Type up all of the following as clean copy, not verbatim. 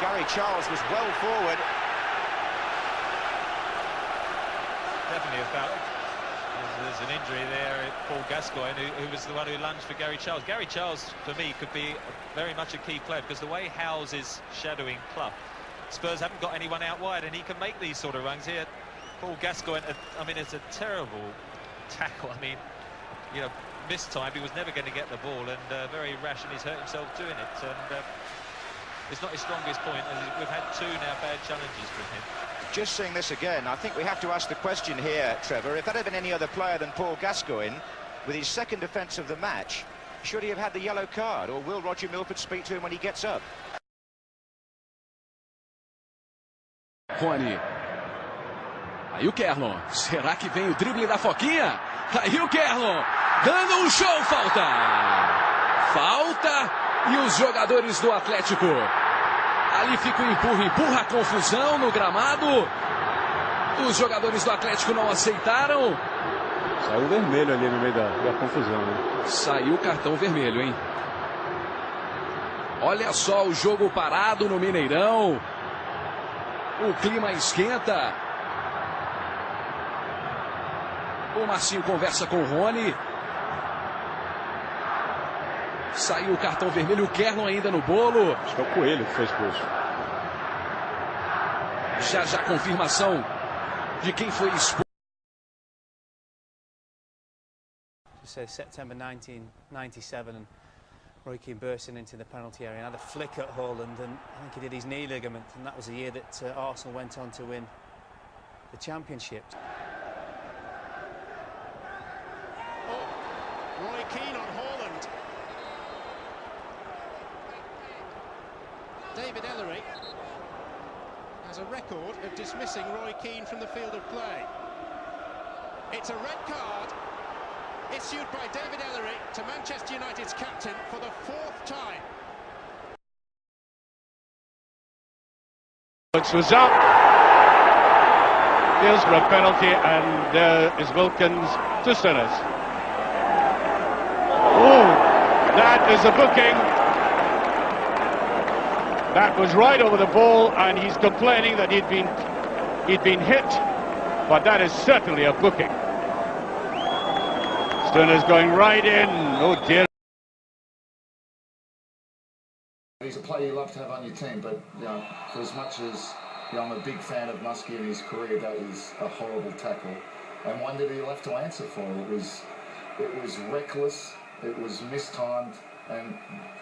Gary Charles was well forward. Definitely about it. There's an injury there, Paul Gascoigne, who was the one who lunged for Gary Charles. Gary Charles, for me, could be very much a key player, because the way Howes is shadowing Clough, Spurs haven't got anyone out wide, and he can make these sort of runs here. Paul Gascoigne, I mean, it's a terrible tackle. I mean, you know, missed time, he was never going to get the ball, and very rash, and he's hurt himself doing it. And it's not his strongest point, and we've had two now bad challenges from him. Just seeing this again, I think we have to ask the question here, Trevor, if that had been any other player than Paul Gascoigne, with his second defence of the match, should he have had the yellow card, or will Roger Milford speak to him when he gets up? Rony. Aí o Kerlon. Será que vem o drible da Foquinha? Aí o Kerlon. Dando um show, falta! Falta! E os jogadores do Atlético. Ali fica o empurra a confusão no gramado. Os jogadores do Atlético não aceitaram. Saiu vermelho ali no meio da confusão, né? Saiu o cartão vermelho, hein? Olha só o jogo parado no Mineirão. O clima esquenta. O Marcinho conversa com o Rony. Saiu o cartão vermelho, o Kerlon ainda no bolo. Acho que é o Coelho que foi expulso. Já confirmação de quem foi expulso. September 1997, and Roy Keane bursting into the penalty area and had a flick at Haaland, and I think he did his knee ligament, and that was the year that Arsenal went on to win the championship. Roy Keane on Haaland. David Ellery has a record of dismissing Roy Keane from the field of play. It's a red card issued by David Ellery to Manchester United's captain for the fourth time. It was up. Here's for a penalty, and there is Wilkins to Sinners. Oh, that is a booking. That was right over the ball, and he's complaining that he'd been hit, but that is certainly a booking. Stunner's going right in. Oh dear. He's a player you love to have on your team, but you know, for as much as I'm a big fan of Muskie and his career, that is a horrible tackle, and one that he'll have to answer for. It was reckless. It was mistimed, and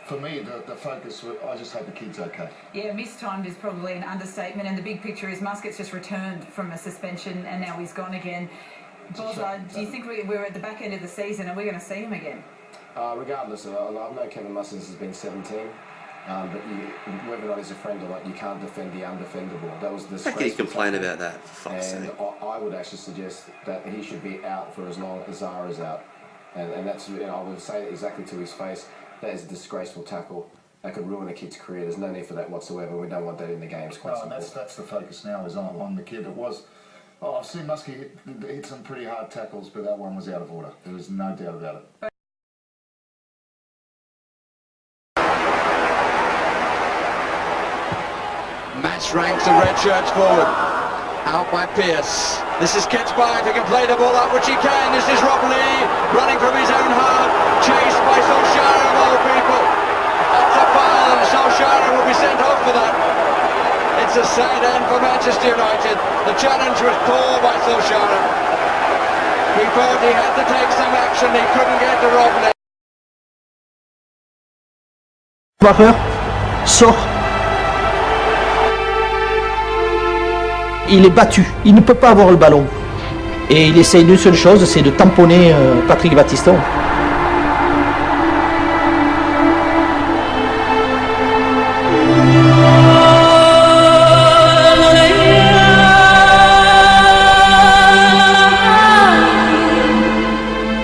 for me, the focus was, I just hope the kid's okay. Yeah, mistimed is probably an understatement, and the big picture is Muscat's just returned from a suspension, and now he's gone again. Bozza, do you think we're at the back end of the season and we're going to see him again? Regardless, I know Kevin Muscats has been 17, but whether or not he's a friend or not, you can't defend the undefendable. That was the. How can you complain about that, for fuck's sake? I would actually suggest that he should be out for as long as Zara's out. And that's, you know, I would say it exactly to his face. That is a disgraceful tackle. That could ruin a kid's career. There's no need for that whatsoever. We don't want that in the games. No, that's the focus now, is on the kid. It was. Oh, I've seen Muskie hit some pretty hard tackles, but that one was out of order. There was no doubt about it. Match ranks the red shirts forward. Out by Pearce. This is Kitzbach who can play the ball up, which he can. This is Rob Lee running from his own half, chased by Solskjaer of all people. That's a foul, and Solskjaer will be sent off for that. It's a sad end for Manchester United. The challenge was poor by Solskjaer. He thought he had to take some action, he couldn't get to Rob Lee. Sort. Il est battu, il ne peut pas avoir le ballon. Et il essaye d'une seule chose, c'est de tamponner Patrick Battiston.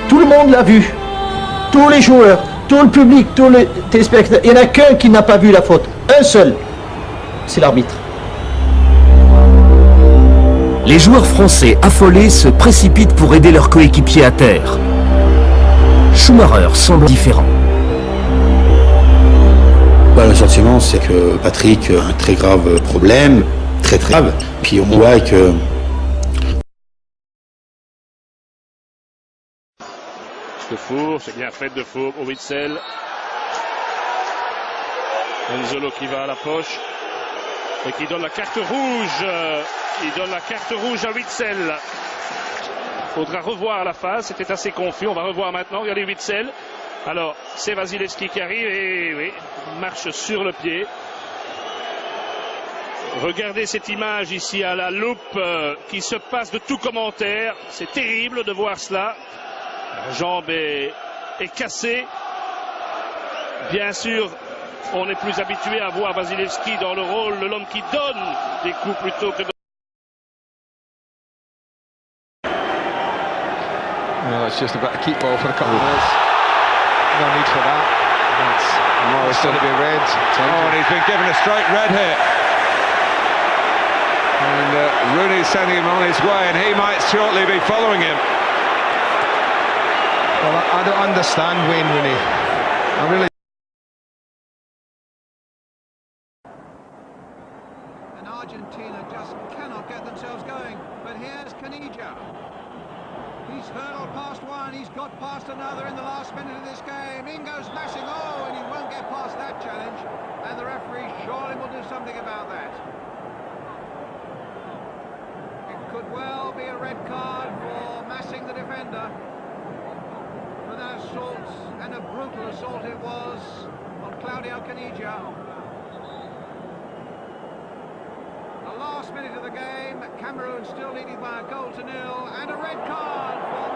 Tout le monde l'a vu, tous les joueurs, tout le public, tous les téléspectateurs. Il n'y en a qu'un qui n'a pas vu la faute, un seul, c'est l'arbitre. Les joueurs français affolés se précipitent pour aider leurs coéquipiers à terre. Schumacher semble différent. Bah, le sentiment, c'est que Patrick a un très grave problème, très grave. Puis on voit que De Four, c'est bien fait de Four au Witsel. Enzolo qui va à la poche et qui donne la carte rouge. Il donne la carte rouge à Witsel. Faudra revoir la phase, c'était assez confus. On va revoir maintenant. Regardez Witsel. Alors, c'est Wasilewski qui arrive et oui, marche sur le pied. Regardez cette image ici à la loupe qui se passe de tout commentaire. C'est terrible de voir cela. La jambe est cassée. Bien sûr, on est plus habitué à voir Wasilewski dans le rôle de l'homme qui donne des coups plutôt que de... Well, it's just about to keep ball for a couple of minutes. No need for that. It's going to be red. Oh, and he's been given a straight red here. And Rooney's sending him on his way, and he might shortly be following him. Well, I don't understand Wayne Rooney. I really. And Argentina just cannot get themselves going. But here's Canija. He's hurdled past one, he's got past another in the last minute of this game. In goes Massing, oh, and he won't get past that challenge. And the referee surely will do something about that. It could well be a red card for Massing, the defender. For that assault, and a brutal assault it was on Claudio Canija. The last minute of the game, Cameroon still leading by a goal to nil, and a red card for